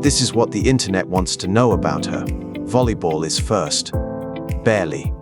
This is what the internet wants to know about her. Volleyball is first. Barely.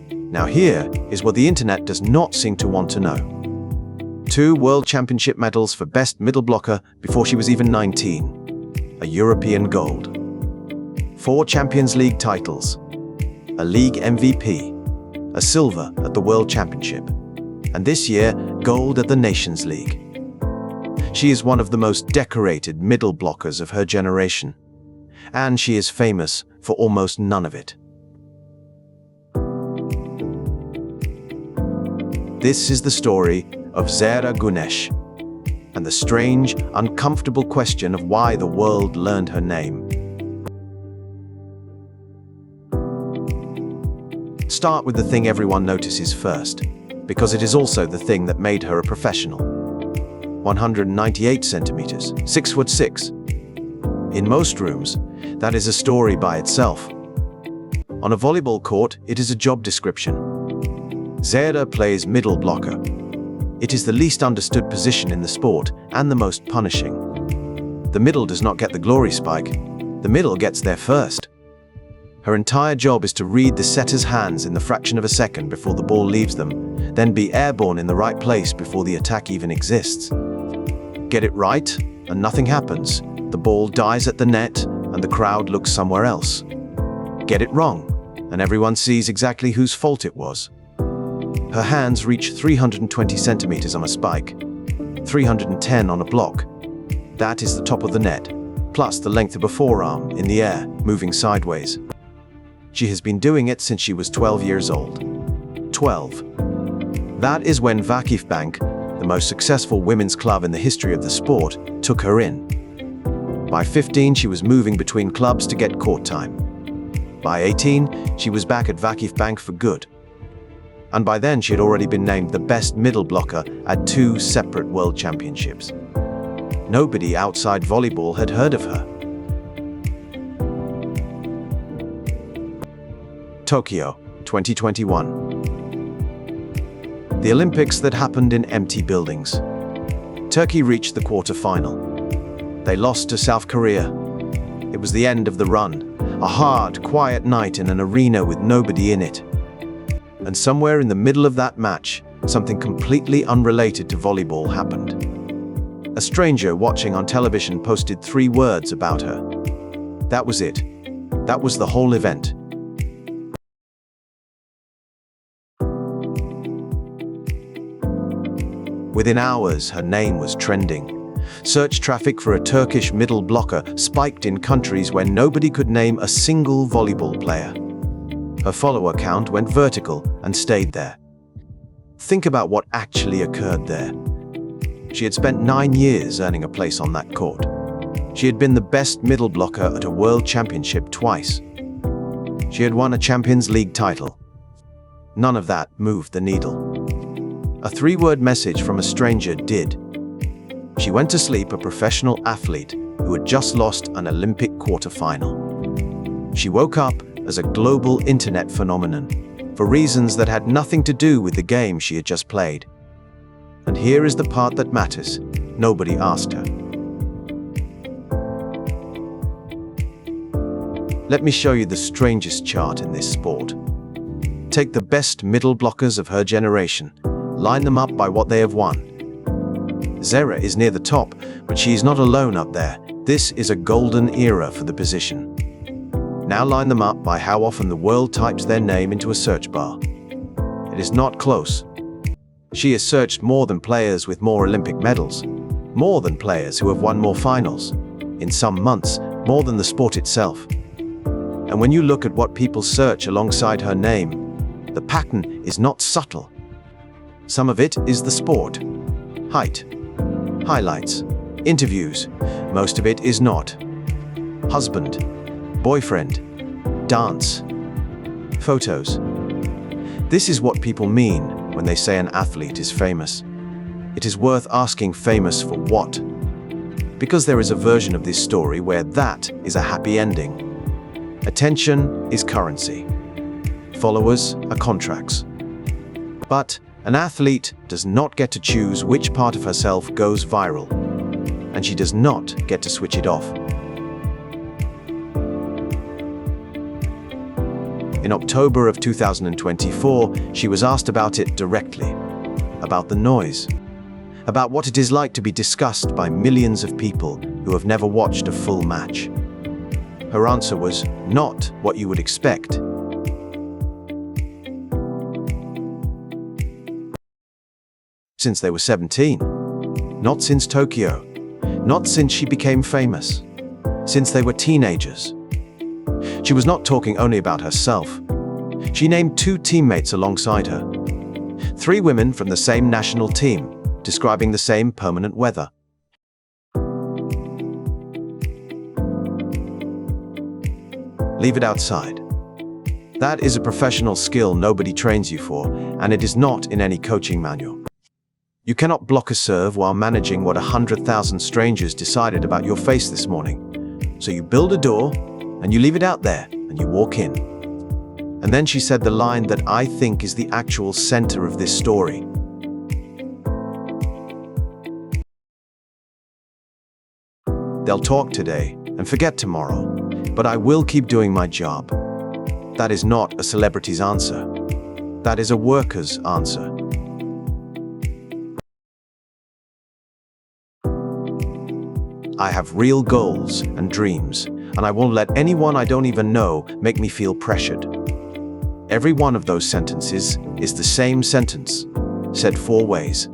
Now here is what the internet does not seem to want to know. 2 World Championship medals for Best Middle Blocker before she was even 19. A European gold. 4 Champions League titles. A League MVP. A silver at the World Championship. And this year, gold at the Nations League. She is one of the most decorated middle blockers of her generation. And she is famous for almost none of it. This is the story of Zehra Güneş, and the strange, uncomfortable question of why the world learned her name. Start with the thing everyone notices first, because it is also the thing that made her a professional. 198 centimeters, 6'6". In most rooms, that is a story by itself. On a volleyball court, it is a job description. Zehra plays middle blocker. It is the least understood position in the sport and the most punishing. The middle does not get the glory spike. The middle gets there first. Her entire job is to read the setter's hands in the fraction of a second before the ball leaves them, then be airborne in the right place before the attack even exists. Get it right, and nothing happens. The ball dies at the net, and the crowd looks somewhere else. Get it wrong, and everyone sees exactly whose fault it was. Her hands reach 320 centimeters on a spike, 310 on a block. That is the top of the net, plus the length of a forearm in the air, moving sideways. She has been doing it since she was 12 years old. 12. That is when VakifBank, the most successful women's club in the history of the sport, took her in. By 15, she was moving between clubs to get court time. By 18, she was back at VakifBank for good. And by then she had already been named the best middle blocker at 2 separate World Championships. Nobody outside volleyball had heard of her. Tokyo, 2021. The Olympics that happened in empty buildings. Turkey reached the quarter-final. They lost to South Korea. It was the end of the run, a hard, quiet night in an arena with nobody in it. And somewhere in the middle of that match, something completely unrelated to volleyball happened. A stranger watching on television posted 3 words about her. That was it. That was the whole event. Within hours, her name was trending. Search traffic for a Turkish middle blocker spiked in countries where nobody could name a single volleyball player. Her follower count went vertical and stayed there. Think about what actually occurred there. She had spent 9 years earning a place on that court. She had been the best middle blocker at a World Championship twice. She had won a Champions League title. None of that moved the needle. A 3-word message from a stranger did. She went to sleep a professional athlete who had just lost an Olympic quarterfinal. She woke up as a global internet phenomenon for reasons that had nothing to do with the game she had just played. And here is the part that matters. Nobody asked her. Let me show you the strangest chart in this sport. Take the best middle blockers of her generation. Line them up by what they have won. Zehra is near the top, but she is not alone up there. This is a golden era for the position. Now line them up by how often the world types their name into a search bar. It is not close. She has searched more than players with more Olympic medals, more than players who have won more finals, in some months, more than the sport itself. And when you look at what people search alongside her name, the pattern is not subtle. Some of it is the sport, height, highlights, interviews. Most of it is not. Husband, boyfriend, dance, photos. This is what people mean when they say an athlete is famous. It is worth asking famous for what? Because there is a version of this story where that is a happy ending. Attention is currency. Followers are contracts. But an athlete does not get to choose which part of herself goes viral, and she does not get to switch it off. In October of 2024, she was asked about it directly. About the noise. About what it is like to be discussed by millions of people who have never watched a full match. Her answer was not what you would expect. Since they were 17. Not since Tokyo. Not since she became famous. Since they were teenagers. She was not talking only about herself. She named 2 teammates alongside her. 3 women from the same national team, describing the same permanent weather. Leave it outside. That is a professional skill nobody trains you for, and it is not in any coaching manual. You cannot block a serve while managing what 100,000 strangers decided about your face this morning. So you build a door, and you leave it out there, and you walk in. And then she said the line that I think is the actual center of this story. They'll talk today and forget tomorrow, but I will keep doing my job. That is not a celebrity's answer. That is a worker's answer. I have real goals and dreams, and I won't let anyone I don't even know make me feel pressured. Every one of those sentences is the same sentence, said 4 ways.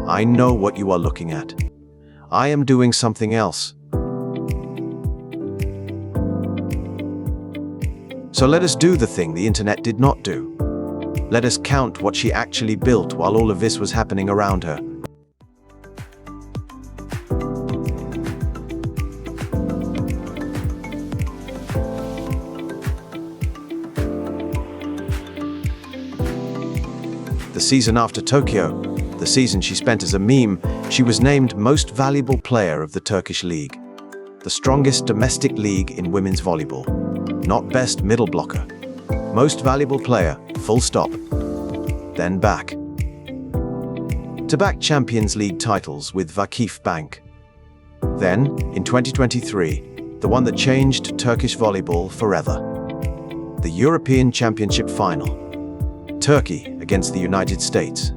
I know what you are looking at. I am doing something else. So let us do the thing the internet did not do. Let us count what she actually built while all of this was happening around her. The season after Tokyo, the season she spent as a meme, she was named Most Valuable Player of the Turkish League, the strongest domestic league in women's volleyball. Not Best Middle Blocker. Most Valuable Player, full stop. Then back. To back Champions League titles with VakifBank. Then, in 2023, the one that changed Turkish volleyball forever. The European Championship Final. Turkey against the United States.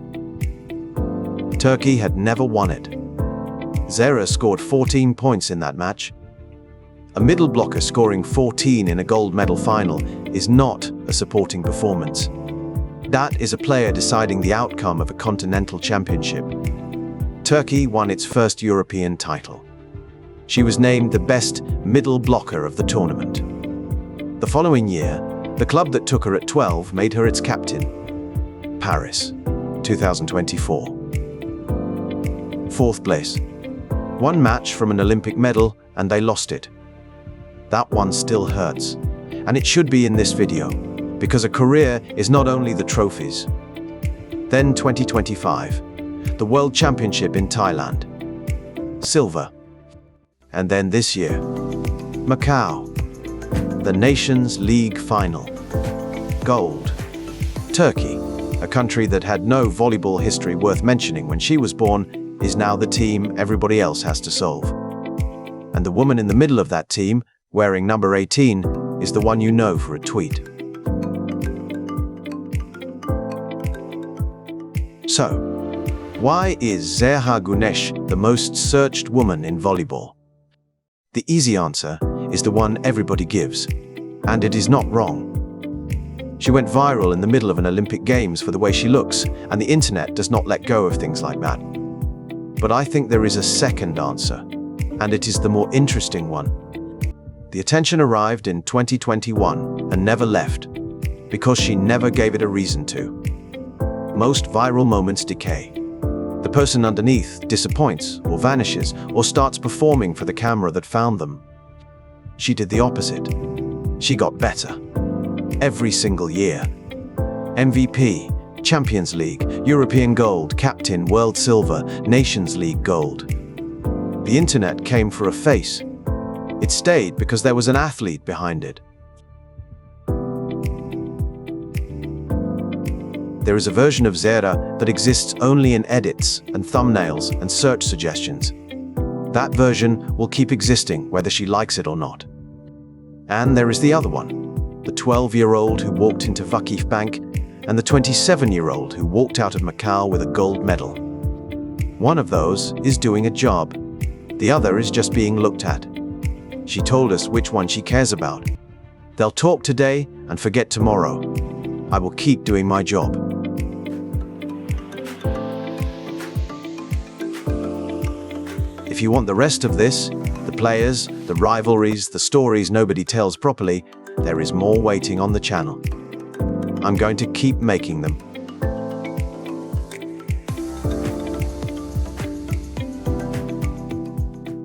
Turkey had never won it. Zehra scored 14 points in that match. A middle blocker scoring 14 in a gold medal final is not a supporting performance. That is a player deciding the outcome of a continental championship. Turkey won its first European title. She was named the best middle blocker of the tournament. The following year, the club that took her at 12 made her its captain. Paris, 2024. 4th place. 1 match from an Olympic medal and they lost it. That one still hurts. And it should be in this video, because a career is not only the trophies. Then 2025, the World Championship in Thailand. Silver. And then this year, Macau. The Nations League Final. Gold. Turkey, a country that had no volleyball history worth mentioning when she was born, is now the team everybody else has to solve. And the woman in the middle of that team, wearing number 18, is the one you know for a tweet. So, why is Zehra Güneş the most searched woman in volleyball? The easy answer is the one everybody gives, and it is not wrong. She went viral in the middle of an Olympic Games for the way she looks, and the internet does not let go of things like that. But I think there is a second answer, and it is the more interesting one. The attention arrived in 2021 and never left, because she never gave it a reason to. Most viral moments decay. The person underneath disappoints or vanishes or starts performing for the camera that found them. She did the opposite. She got better. Every single year. MVP, Champions League, European Gold, Captain, World Silver, Nations League Gold. The internet came for a face. It stayed because there was an athlete behind it. There is a version of Zehra that exists only in edits and thumbnails and search suggestions. That version will keep existing whether she likes it or not. And there is the other one. the 12-year-old who walked into VakifBank, and the 27-year-old who walked out of Macau with a gold medal. One of those is doing a job. The other is just being looked at. She told us which one she cares about. They'll talk today and forget tomorrow. I will keep doing my job. If you want the rest of this, the players, the rivalries, the stories nobody tells properly, there is more waiting on the channel. I'm going to keep making them.